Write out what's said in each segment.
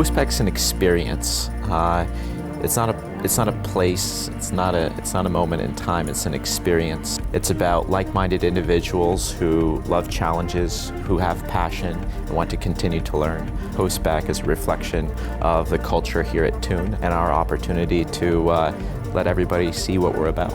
Postback's an experience. It's not a place. It's not a moment in time. It's an experience. It's about like-minded individuals who love challenges, who have passion, and want to continue to learn. Postback is a reflection of the culture here at Tune and our opportunity to let everybody see what we're about.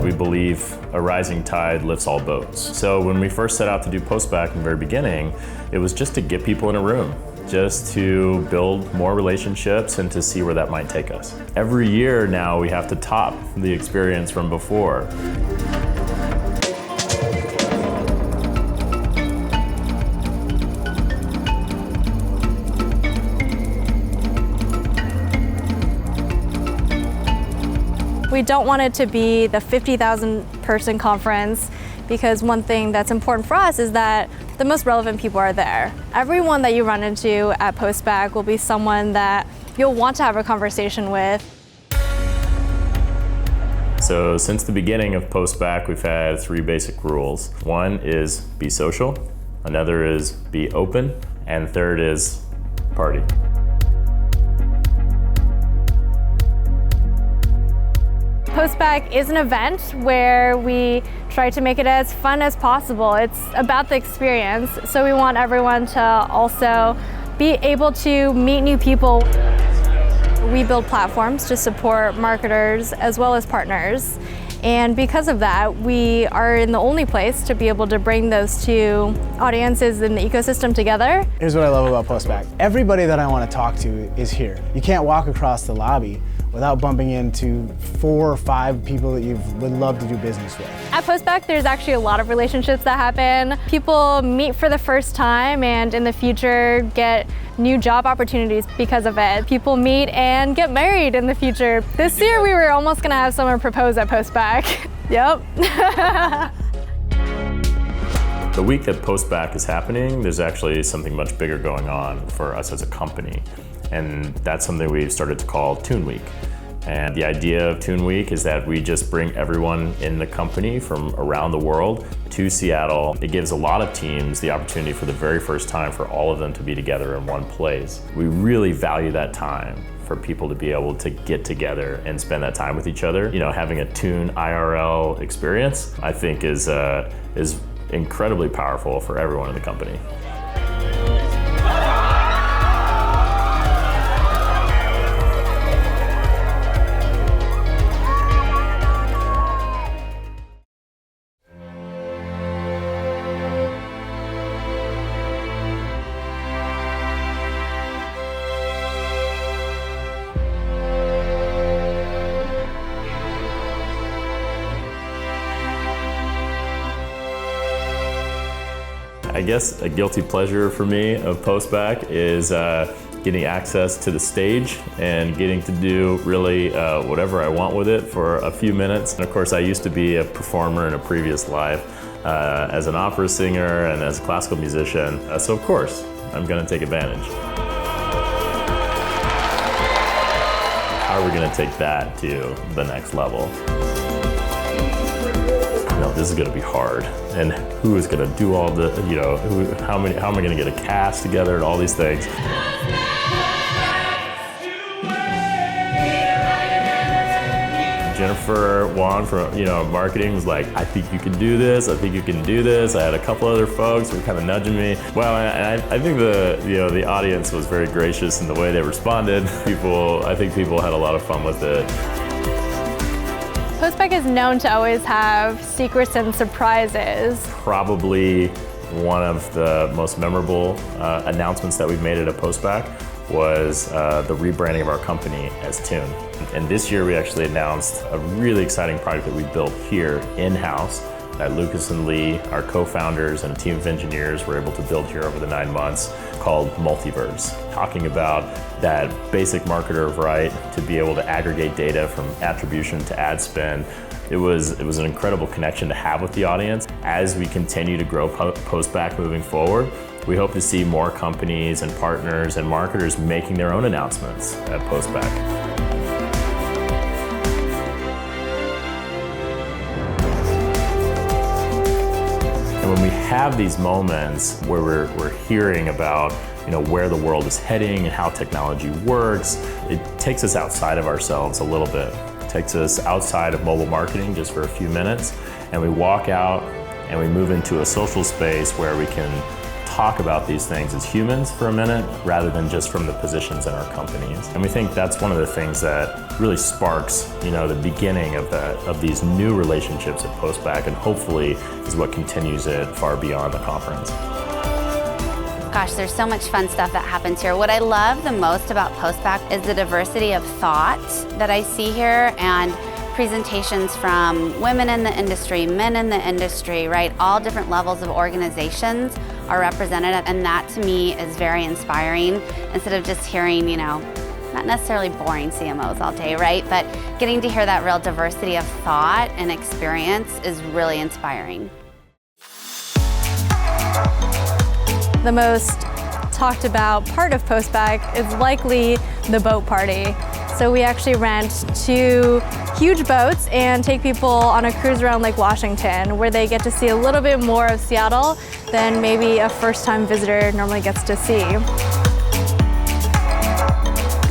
We believe a rising tide lifts all boats. So when we first set out to do Postback in the very beginning, it was just to get people in a room, just to build more relationships and to see where that might take us. Every year now we have to top the experience from before. We don't want it to be the 50,000 person conference, because one thing that's important for us is that the most relevant people are there. Everyone that you run into at Postback will be someone that you'll want to have a conversation with. So since the beginning of Postback, we've had 3 basic rules. One is be social, another is be open, and third is party. Postback is an event where we try to make it as fun as possible. It's about the experience, so we want everyone to also be able to meet new people. We build platforms to support marketers as well as partners, and because of that, we are in the only place to be able to bring those two audiences in the ecosystem together. Here's what I love about Postback. Everybody that I want to talk to is here. You can't walk across the lobby without bumping into 4 or 5 people that you would love to do business with. At Postback, there's actually a lot of relationships that happen. People meet for the first time and in the future get new job opportunities because of it. People meet and get married in the future. This year we were almost gonna have someone propose at Postback. Yep. The week that Postback is happening, there's actually something much bigger going on for us as a company. And that's something we've started to call Tune Week. And the idea of Tune Week is that we just bring everyone in the company from around the world to Seattle. It gives a lot of teams the opportunity for the very first time for all of them to be together in one place. We really value that time for people to be able to get together and spend that time with each other. You know, having a Tune IRL experience, I think is incredibly powerful for everyone in the company. I guess a guilty pleasure for me of Postback is getting access to the stage and getting to do really whatever I want with it for a few minutes. And of course, I used to be a performer in a previous life as an opera singer and as a classical musician. So of course, I'm gonna take advantage. How are we gonna take that to the next level? No, this is gonna be hard. And who is gonna do all the, how am I gonna get a cast together and all these things? Jennifer Wan from marketing was like, I think you can do this, I think you can do this. I had a couple other folks who were kind of nudging me. Well, I think the audience was very gracious in the way they responded. I think people had a lot of fun with it. Postback is known to always have secrets and surprises. Probably one of the most memorable announcements that we've made at a Postback was the rebranding of our company as Tune. And this year we actually announced a really exciting product that we built here in-house that Lucas and Lee, our co-founders and a team of engineers, were able to build here over the 9 months, called Multiverse, talking about that basic marketer right to be able to aggregate data from attribution to ad spend. It was an incredible connection to have with the audience. As we continue to grow Postback moving forward, we hope to see more companies and partners and marketers making their own announcements at Postback. And when we have these moments where we're hearing about where the world is heading and how technology works, it takes us outside of ourselves a little bit. It takes us outside of mobile marketing just for a few minutes, and we walk out and we move into a social space where we can talk about these things as humans for a minute rather than just from the positions in our companies. And we think that's one of the things that really sparks the beginning of these new relationships at Postback, and hopefully is what continues it far beyond the conference. Gosh, there's so much fun stuff that happens here. What I love the most about Postback is the diversity of thought that I see here, and presentations from women in the industry, men in the industry, right? All different levels of organizations are represented, and that to me is very inspiring, instead of just hearing, not necessarily boring CMOs all day, right? But getting to hear that real diversity of thought and experience is really inspiring. The most talked about part of Postback is likely the boat party. So we actually rent 2 huge boats and take people on a cruise around Lake Washington, where they get to see a little bit more of Seattle than maybe a first-time visitor normally gets to see.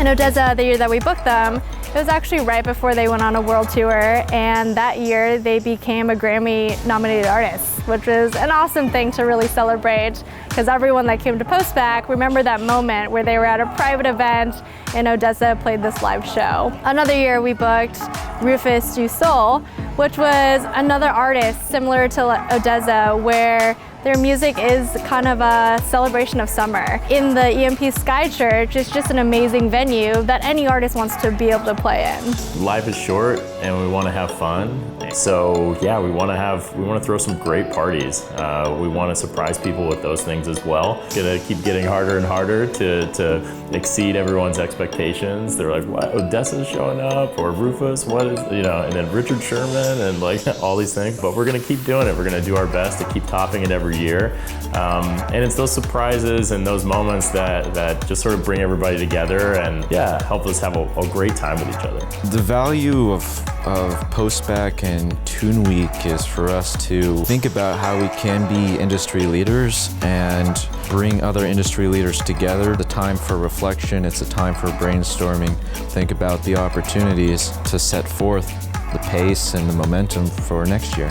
In Odessa, the year that we booked them, it was actually right before they went on a world tour, and that year they became a Grammy-nominated artist, which was an awesome thing to really celebrate, because everyone that came to Postback remembered that moment where they were at a private event in Odessa, played this live show. Another year we booked Rufus Du Sol, which was another artist similar to Odessa, where their music is kind of a celebration of summer. In the EMP Sky Church, it's just an amazing venue that any artist wants to be able to play in. Life is short and we want to have fun. So yeah, we want to throw some great parties. We want to surprise people with those things as well. Gonna keep getting harder and harder to exceed everyone's expectations. They're like, what, Odessa's showing up, or Rufus, what is, and then Richard Sherman, and like all these things. But we're gonna keep doing it. We're gonna do our best to keep topping it every year. And it's those surprises and those moments that just sort of bring everybody together and help us have a great time with each other. The value of Postback and Toon Week is for us to think about how we can be industry leaders and bring other industry leaders together. The time for reflection, it's a time for brainstorming. Think about the opportunities to set forth the pace and the momentum for next year.